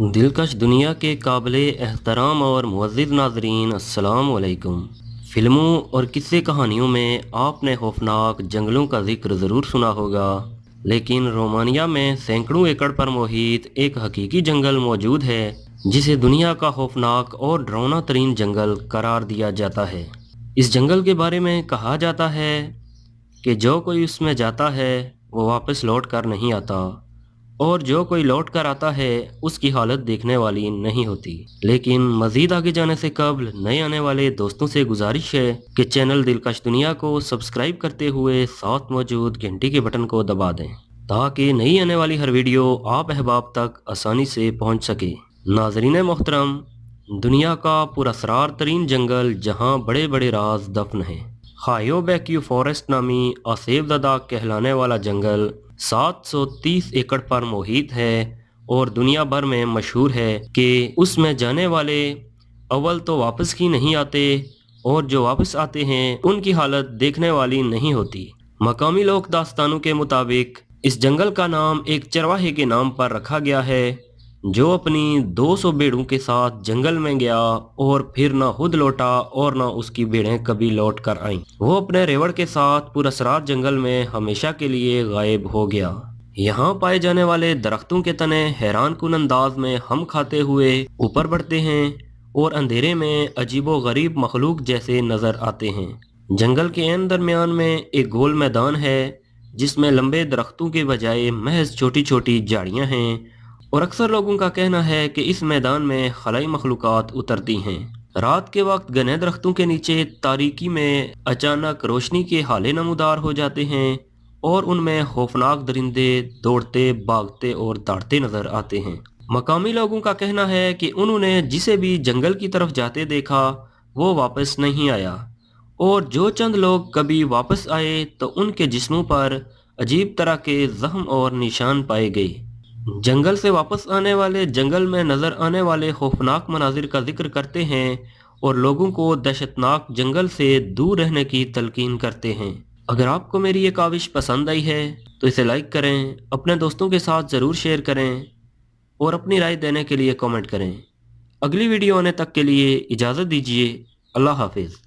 दिलकश दुनिया के काबिल एहतराम और मुअज़्ज़िज़ नाज़रीन, अस्सलाम वालेकुम। फ़िल्मों और किस्से कहानियों में आपने खौफनाक जंगलों का ज़िक्र ज़रूर सुना होगा, लेकिन रोमानिया में सैकड़ों एकड़ पर मुहित एक हकीकी जंगल मौजूद है जिसे दुनिया का खौफनाक और डरावना तरीन जंगल करार दिया जाता है। इस जंगल के बारे में कहा जाता है कि जो कोई उसमें जाता है वो वापस लौट कर नहीं आता, और जो कोई लौट कर आता है उसकी हालत देखने वाली नहीं होती। लेकिन मज़ीद आगे जाने से कबल नए आने वाले दोस्तों से गुजारिश है कि चैनल दिलकश दुनिया को सब्सक्राइब करते हुए साथ मौजूद घंटी के बटन को दबा दें ताकि नई आने वाली हर वीडियो आप अहबाब तक आसानी से पहुंच सके। नाजरीन मोहतरम, दुनिया का पुरअसरार तरीन जंगल जहां बड़े बड़े राज दफन हैं, हायोबेक्यू फॉरेस्ट नामी आसेफज़दा कहलाने वाला जंगल 730 एकड़ पर मुहित है और दुनिया भर में मशहूर है कि उसमें जाने वाले अव्वल तो वापस ही नहीं आते, और जो वापस आते हैं उनकी हालत देखने वाली नहीं होती। मकामी लोक दास्तानों के मुताबिक इस जंगल का नाम एक चरवाहे के नाम पर रखा गया है जो अपनी 200 भेड़ों के साथ जंगल में गया और फिर ना खुद लौटा और ना उसकी भेड़ें कभी लौट कर आईं। वो अपने रेवड़ के साथ पुरअसरार जंगल में हमेशा के लिए गायब हो गया। यहाँ पाए जाने वाले दरख्तों के तने हैरान कुन अंदाज में हम खाते हुए ऊपर बढ़ते हैं और अंधेरे में अजीबो गरीब मखलूक जैसे नजर आते हैं। जंगल के एन दरमियान में एक गोल मैदान है जिसमें लंबे दरख्तों के बजाय महज छोटी छोटी झाड़ियाँ हैं, और अक्सर लोगों का कहना है कि इस मैदान में खलाई मखलूकात उतरती हैं। रात के वक्त घने दरख्तों के नीचे तारीकी में अचानक रोशनी के हाले नमूदार हो जाते हैं और उनमें खौफनाक दरिंदे दौड़ते, भागते और दौड़ते नजर आते हैं। मकामी लोगों का कहना है कि उन्होंने जिसे भी जंगल की तरफ जाते देखा वो वापस नहीं आया, और जो चंद लोग कभी वापस आए तो उनके जिस्मों पर अजीब तरह के जख्म और निशान पाए गए। जंगल से वापस आने वाले जंगल में नजर आने वाले खौफनाक मनाजिर का जिक्र करते हैं और लोगों को दहशतनाक जंगल से दूर रहने की तलकीन करते हैं। अगर आपको मेरी ये काविश पसंद आई है तो इसे लाइक करें, अपने दोस्तों के साथ ज़रूर शेयर करें और अपनी राय देने के लिए कमेंट करें। अगली वीडियो आने तक के लिए इजाज़त दीजिए। अल्लाह हाफिज़।